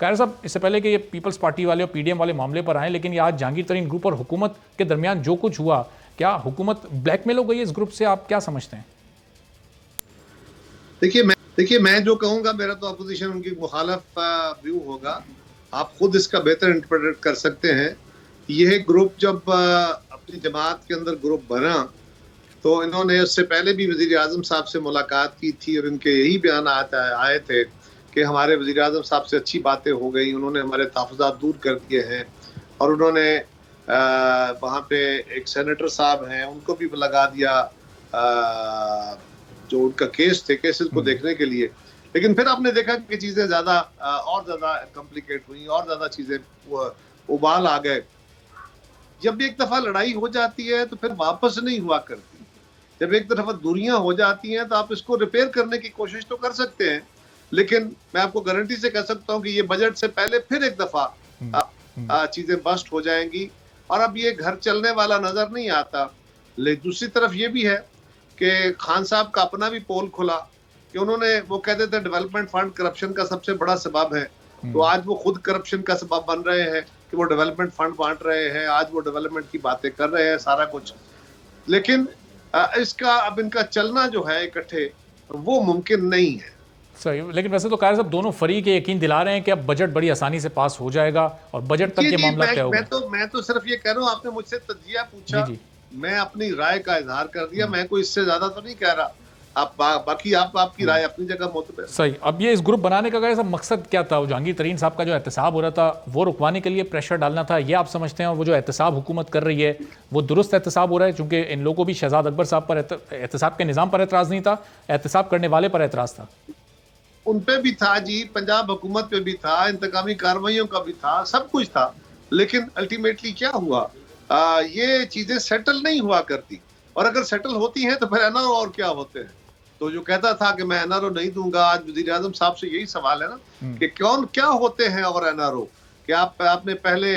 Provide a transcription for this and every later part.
खैर साहब, इससे पहले कि ये पीपल्स पार्टी वाले और पीडीएम वाले मामले पर आए, लेकिन ये आज जहांगीर तरीन ग्रुप और हुकूमत के दरमियान जो कुछ हुआ, क्या हुकूमत ब्लैकमेल हो गई है इस ग्रुप से? आप क्या समझते हैं? देखिए मैं जो कहूंगा, मेरा तो अपोजिशन उनकी मुखालफ व्यू होगा। आप खुद इसका बेहतर इंटरप्रेट कर सकते हैं। यह ग्रुप जब अपनी जमात के अंदर ग्रुप बना तो इन्होंने उससे पहले भी वजीर आजम साहब से मुलाकात की थी और इनके यही बयान आए थे कि हमारे वजीर आजम साहब से अच्छी बातें हो गई, उन्होंने हमारे तहफ़्फ़ुज़ात दूर कर दिए हैं। और उन्होंने वहाँ पे एक सेनेटर साहब हैं, उनको भी लगा दिया जो उनका केसेस को देखने के लिए। लेकिन फिर आपने देखा कि चीज़ें ज़्यादा और ज़्यादा कॉम्प्लिकेट हुई और ज़्यादा चीज़ें उबाल आ गए। जब भी एक दफ़ा लड़ाई हो जाती है तो फिर वापस नहीं हुआ करती। जब एक दफ़ा दूरियां हो जाती हैं तो आप इसको रिपेयर करने की कोशिश तो कर सकते हैं, लेकिन मैं आपको गारंटी से कह सकता हूं कि ये बजट से पहले फिर एक दफ़ा चीज़ें बस्ट हो जाएंगी और अब ये घर चलने वाला नज़र नहीं आता। लेकिन दूसरी तरफ ये भी है कि खान साहब का अपना भी पोल खुला कि उन्होंने वो कहते थे डेवलपमेंट फंड करप्शन का सबसे बड़ा सबब है, तो आज वो खुद करप्शन का सबब बन रहे हैं कि वो डेवलपमेंट फंड बांट रहे हैं, आज वो डेवलपमेंट की बातें कर रहे हैं सारा कुछ। लेकिन इसका अब इनका चलना जो है इकट्ठे वो मुमकिन नहीं है। सही, लेकिन वैसे तो कार साहब दोनों फरीक यकीन दिला रहे हैं कि अब बजट बड़ी आसानी से पास हो जाएगा और बजट तक ये मामला तय होगा। मैं तो सिर्फ ये कह रहा हूँ, आपने मुझसे तजिया पूछा, मैं अपनी राय का इजहार कर दिया, मैं कोई इससे ज्यादा तो नहीं कह रहा। आप बाकी आपकी राय अपनी जगह मोतबर। सही। अब ये इस ग्रुप बनाने का सब मकसद क्या था? जहांगीर तरीन साहब का जो एहतसाब हो रहा था वो रुकवाने के लिए प्रेशर डालना था, ये आप समझते हैं? और वो जो एहतसाब हुकूमत कर रही है वो दुरुस्त एहतसाब हो रहा है? चूंकि इन लोगों को भी शहजाद अकबर साहब पर एहतसाब के निज़ाम पर एतराज़ नहीं था, एहतसाब करने वाले पर एतराज़ था। उन पे भी था जी, पंजाब हुकूमत पे भी था, इंतकामी कार्रवाइयों का भी था, सब कुछ था। लेकिन अल्टीमेटली क्या हुआ, ये चीजें सेटल नहीं हुआ करती, और अगर सेटल होती हैं तो फिर एनआरओ और क्या होते हैं। तो जो कहता था कि मैं एनआरओ नहीं दूंगा, आज वजीर आजम साहब से यही सवाल है ना कि कौन क्या होते हैं और एनआरओ। कि आपने पहले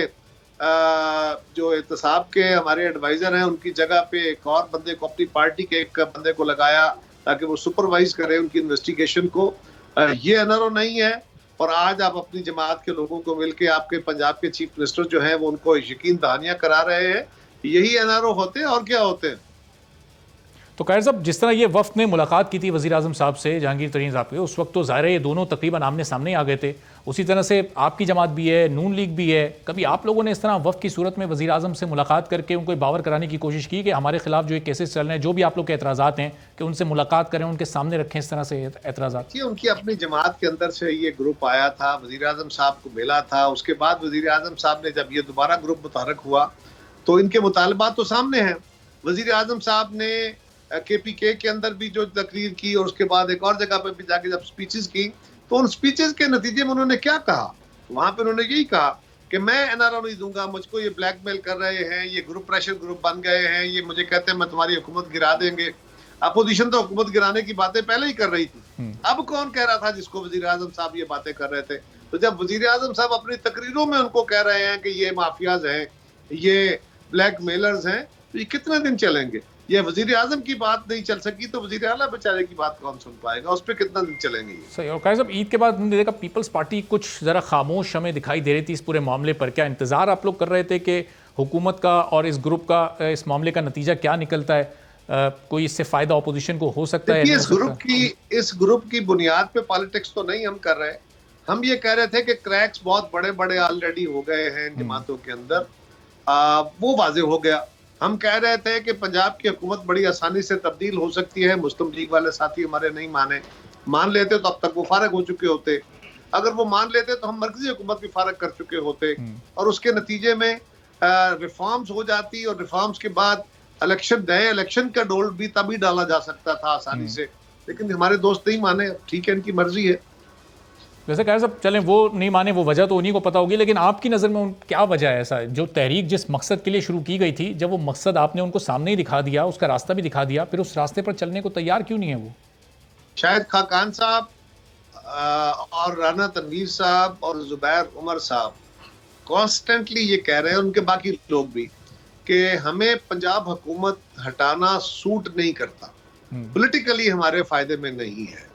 जो एहतसाब के हमारे एडवाइजर हैं उनकी जगह पे एक और बंदे को, अपनी पार्टी के एक बंदे को लगाया ताकि वो सुपरवाइज करे उनकी इन्वेस्टिगेशन को। ये एनआरओ नहीं है। और आज आप अपनी जमात के लोगों को मिलके आपके पंजाब के चीफ मिनिस्टर जो हैं वो उनको यकीन दहानियां करा रहे हैं, यही एनआरओ होते हैं और क्या होते हैं। तो खैर साहब, जिस तरह ये वफ्द ने मुलाकात की थी वज़ीर आज़म साहब से, जहांगीर तरीन साहब के, उस वक्त तो ज़ाहिर है ये दोनों तकरीबन आमने सामने आ गए थे। उसी तरह से आपकी जमात भी है, नून लीग भी है। कभी आप लोगों ने इस तरह वफ्द की सूरत में वज़ीर आज़म से मुलाकात करके उनको बावर कराने की कोशिश की कि हमारे खिलाफ जो ये केसेस चल रहे हैं, जो भी आप लोग के एतराज़ात हैं, कि उनसे मुलाकात करें, उनके सामने रखें इस तरह से एतराज़ात? उनकी अपनी जमात के अंदर से ये ग्रुप आया था, वज़ीर आज़म साहब को मिला था। उसके बाद वज़ीर आज़म साहब ने जब ये दोबारा ग्रुप मुतहरक हुआ तो इनके मुतालबात तो सामने हैं। वज़ीर आज़म साहब ने केपीके के अंदर भी जो तकरीर की और उसके बाद एक और जगह पे भी जाके जब स्पीचेस की, तो उन स्पीचेस के नतीजे में उन्होंने क्या कहा, वहां पे उन्होंने यही कहा कि मैं एनआरओ नहीं दूंगा, मुझको ये ब्लैकमेल कर रहे हैं, ये ग्रुप प्रेशर ग्रुप बन गए हैं, ये मुझे कहते हैं मैं तुम्हारी हुकूमत गिरा देंगे। अपोजिशन तो हुकूमत गिराने की बातें पहले ही कर रही थी, अब कौन कह रहा था जिसको वजीर आजम साहब ये बातें कर रहे थे। तो जब वजीर आजम साहब अपनी तकरीरों में उनको कह रहे हैं कि ये माफियाज हैं, ये ब्लैकमेलर्स हैं, तो ये कितने दिन चलेंगे? ये वजीर आजम की बात नहीं चल सकी तो वजीर आला बेचारे की बात कौन सुन पाएगा? उस पर कितना दिन चलेंगे? सही। और खैर साहब, ईद के बाद हमने देखा पीपल्स पार्टी कुछ ज़रा खामोश हमें दिखाई दे रही थी इस पूरे मामले पर। क्या इंतज़ार आप लोग कर रहे थे कि हुकूमत का और इस ग्रुप का इस मामले का नतीजा क्या निकलता है? कोई इससे फ़ायदा अपोजिशन को हो सकता है? इस ग्रुप की बुनियाद पे पॉलिटिक्स तो नहीं हम कर रहे। हम ये कह रहे थे कि क्रैक्स बहुत बड़े बड़े ऑलरेडी हो गए हैं जमातों के अंदर, वो वाजे हो गया। हम कह रहे थे कि पंजाब की हुकूमत बड़ी आसानी से तब्दील हो सकती है। मुस्लिम लीग वाले साथी हमारे नहीं मान लेते तो अब तक वो फारग हो चुके होते। अगर वो मान लेते तो हम मरकजी हुकूमत भी फारग कर चुके होते और उसके नतीजे में रिफॉर्म्स हो जाती और रिफॉर्म्स के बाद नए इलेक्शन का डोल भी तभी डाला जा सकता था आसानी से। लेकिन हमारे दोस्त नहीं माने, ठीक है, इनकी मर्जी है। वैसे कह सब चलें, वो नहीं माने वो वजह तो उन्हीं को पता होगी, लेकिन आपकी नज़र में क्या वजह है ऐसा? जो तहरीक जिस मकसद के लिए शुरू की गई थी, जब वो मकसद आपने उनको सामने ही दिखा दिया, उसका रास्ता भी दिखा दिया, फिर उस रास्ते पर चलने को तैयार क्यों नहीं है वो? शायद खाकान साहब और राना तनवीर साहब और जुबैर उमर साहब कॉन्स्टेंटली ये कह रहे हैं, उनके बाकी लोग भी, कि हमें पंजाब हुकूमत हटाना सूट नहीं करता, पॉलिटिकली हमारे फायदे में नहीं है।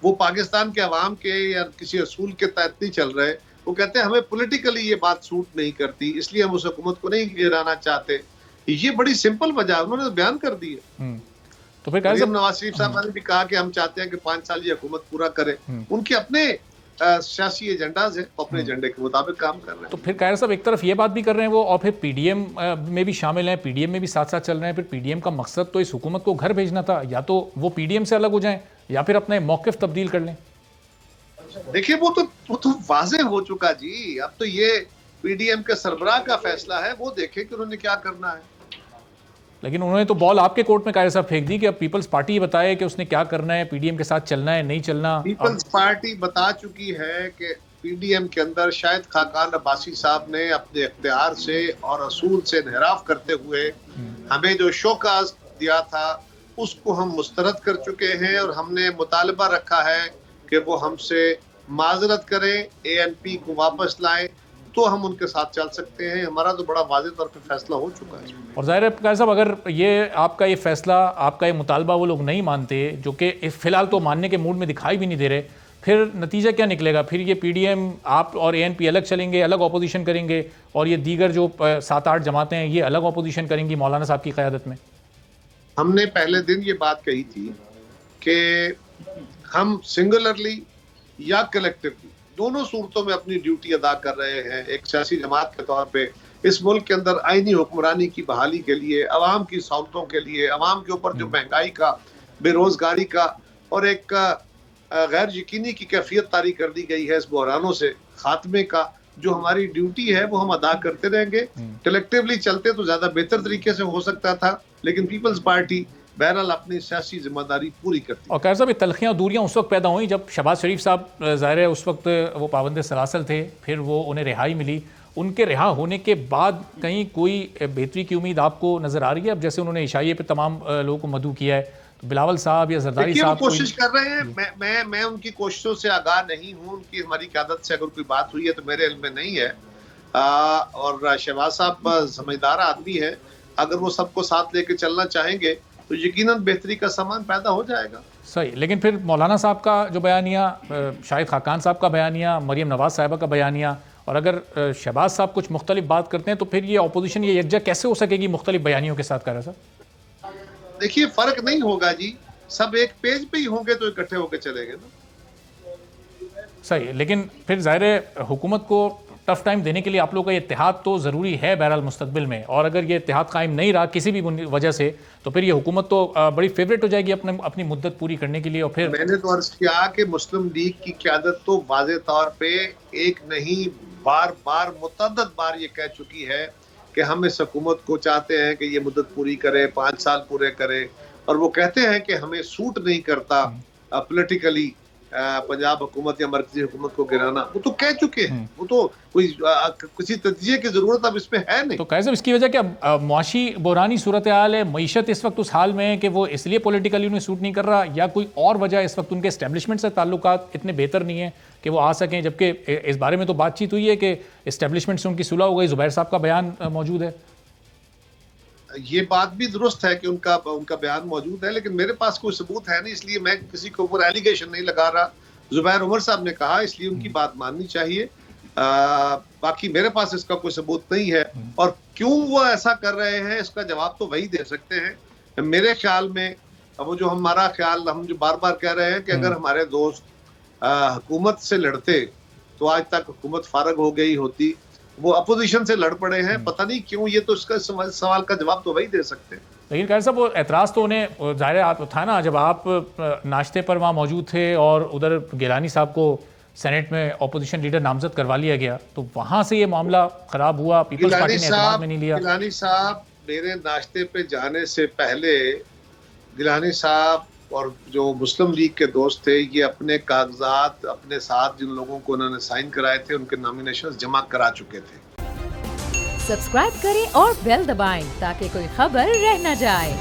वो पाकिस्तान के अवाम के या किसी असूल के तहत नहीं चल रहे, वो कहते हैं हमें पॉलिटिकली ये बात सूट नहीं करती, इसलिए हम उस हुकूमत को नहीं गिराना चाहते। ये बड़ी सिंपल वजह उन्होंने बयान कर दी है। तो फिर मरियम नवाज शरीफ साहब ने भी कहा कि हम चाहते हैं कि 5 साल ये हुकूमत पूरा करे। उनके अपने सियासी एजेंडाज है, अपने एजेंडे के मुताबिक काम कर रहे हैं। तो फिर कायर साहब एक तरफ ये बात भी कर रहे हैं वो, और फिर पीडीएम में भी शामिल हैं, पीडीएम में भी साथ साथ चल रहे हैं। फिर पीडीएम का मकसद तो इस हुकूमत को घर भेजना था, या तो वो पीडीएम से अलग हो जाएं या फिर अपने मौक़िफ़ तब्दील कर लें। देखिए वो तो वाज़ेह हो चुका जी। अब तो ये पीडीएम के सरबराह का फैसला है, वो देखे कि उन्होंने क्या करना है। लेकिन उन्होंने तो बॉल आपके कोर्ट में कायर साहब फेंक दी कि अब पीपल्स पार्टी बताए कि उसने क्या करना है, पीडीएम के साथ चलना है नहीं चलना। पीपल्स पार्टी बता चुकी है कि पीडीएम के अंदर शाहिद खाकान अब्बासी साहब ने अपने इख्तियार से और असूल से इनहराफ करते हुए हमें जो शोकाज दिया था उसको हम मुस्तरद कर चुके हैं, और हमने मुतालबा रखा है कि वो हमसे माजरत करें, एएनपी को वापस लाएं, तो हम उनके साथ चल सकते हैं। हमारा तो बड़ा वाज़ेह तौर पे फैसला हो चुका है। और ज़ाहिर है कायर साहब, अगर ये आपका ये फैसला, आपका ये मुतालबा वो लोग नहीं मानते, जो कि फ़िलहाल तो मानने के मूड में दिखाई भी नहीं दे रहे, फिर नतीजा क्या निकलेगा? फिर ये पीडीएम आप और एएनपी अलग चलेंगे, अलग अपोजिशन करेंगे, और ये दीगर जो 7-8 जमातें हैं ये अलग अपोजिशन करेंगी मौलाना साहब की क़यादत में। हमने पहले दिन ये बात कही थी कि हम सिंगुलरली या कलेक्टिवली दोनों सूरतों में अपनी ड्यूटी अदा कर रहे हैं। एक सियासी जमात के तौर पे इस मुल्क के अंदर आईनी हुक्मरानी की बहाली के लिए, अवाम की सहूलतों के लिए, अवाम के ऊपर जो महंगाई का, बेरोजगारी का और एक गैर यकीनी की कैफियत तारी कर दी गई है, इस बहरानों से खात्मे का जो हमारी ड्यूटी है वो हम अदा करते रहेंगे। कलेक्टिवली चलते तो ज्यादा बेहतर तरीके से हो सकता था, लेकिन पीपल्स पार्टी बहरहाल अपनी सियासी जिम्मेदारी पूरी करती है। और कायर साहब, ये तलखियाँ और दूरियाँ उस वक्त पैदा हुई जब शहबाज शरीफ साहब ज़ाहिर है उस वक्त वो पाबंद सलासल थे, फिर वो उन्हें रिहाई मिली। उनके रिहा होने के बाद कहीं कोई बेहतरी की उम्मीद आपको नज़र आ रही है? अब जैसे उन्होंने इशाइये पे तमाम लोगों को मदऊ किया है, तो बिलावल साहब या जरदारी साहब कोशिश कर रहे हैं। मैं उनकी कोशिशों से आगाह नहीं हूँ। उनकी हमारी क़यादत से अगर कोई बात हुई है तो मेरे इल्म में नहीं है। और शहबाज साहब समझदार आदमी है, अगर वो सबको साथ लेके चलना चाहेंगे तो यकीनन बेहतरी का सामान पैदा हो जाएगा। सही, लेकिन फिर मौलाना साहब का जो बयानिया, शाहिद खाकान साहब का बयानिया, मरियम नवाज साहिबा का बयानिया, और अगर शहबाज साहब कुछ मुख्तलिफ बात करते हैं तो फिर ये अपोजिशन ये यकजा कैसे हो सकेगी मुख्तलिफ बयानियों के साथ? कह साहब देखिए फ़र्क नहीं होगा जी, सब एक पेज पे ही होंगे तो इकट्ठे होकर चलेंगे ना। सही, लेकिन फिर ज़ाहिर है हुकूमत को टफ टाइम देने के लिए आप लोगों का इत्तेहाद तो ज़रूरी है बहरहाल मुस्तकबिल में, और अगर ये इत्तेहाद कायम नहीं रहा किसी भी वजह से तो फिर ये हुकूमत तो बड़ी फेवरेट हो जाएगी अपनी मुद्दत पूरी करने के लिए। और फिर मैंने तो अर्ज़ किया कि मुस्लिम लीग की क़यादत तो वाज़ेह तौर पे एक नहीं बार बार मुतअद्दिद बार ये कह चुकी है कि हम इस हुकूमत को चाहते हैं कि ये मुद्दत पूरी करे, 5 साल पूरे करे, और वो कहते हैं कि हमें सूट नहीं करता पॉलिटिकली पंजाब हुकूमत या मरकजी हुकूमत को गिराना। वो तो कह चुके हैं, वो तो कोई किसी तजिए की जरूरत अब इसमें है नहीं। तो कैसे इसकी वजह क्या मुआशी बहरानी सूरत हाल है, मईशत इस वक्त उस हाल में है कि वो इसलिए पॉलिटिकली उन्हें सूट नहीं कर रहा, या कोई और वजह इस वक्त उनके एस्टेब्लिशमेंट से ताल्लुकात इतने बेहतर नहीं है कि वो आ सकें? जबकि इस बारे में तो बातचीत हुई है कि एस्टेब्लिशमेंट से उनकी सुलह हो गई, ज़ुबैर साहब का बयान मौजूद है। ये बात भी दुरुस्त है कि उनका बयान मौजूद है, लेकिन मेरे पास कोई सबूत है नहीं, इसलिए मैं किसी के ऊपर एलिगेशन नहीं लगा रहा। जुबैर उमर साहब ने कहा, इसलिए उनकी बात माननी चाहिए। बाकी मेरे पास इसका कोई सबूत नहीं है, और क्यों वो ऐसा कर रहे हैं इसका जवाब तो वही दे सकते हैं। मेरे ख्याल में वो जो हमारा ख्याल हम जो बार बार कह रहे हैं कि अगर हमारे दोस्त हुकूमत से लड़ते तो आज तक हुकूमत फारग हो गई होती, वो अपोजिशन से लड़ पड़े हैं, पता नहीं क्यों। ये तो इसका सवाल का जवाब तो वही दे सकते हैं। लेकिन कैसा वो एतराज़ तो उन्हें ज़ाहिर था ना, जब आप नाश्ते पर वहाँ मौजूद थे और उधर गिलानी साहब को सेनेट में अपोजिशन लीडर नामजद करवा लिया गया, तो वहाँ से ये मामला ख़राब हुआ, पीपल्स पार्टी ने एतमाद में नहीं लिया। गिलानी साहब मेरे नाश्ते पे जाने से पहले गिलानी साहब और जो मुस्लिम लीग के दोस्त थे, ये अपने कागजात अपने साथ जिन लोगों को उन्होंने साइन कराए थे उनके नॉमिनेशन जमा करा चुके थे। सब्सक्राइब करें और बेल दबाएं ताकि कोई खबर रह न जाए।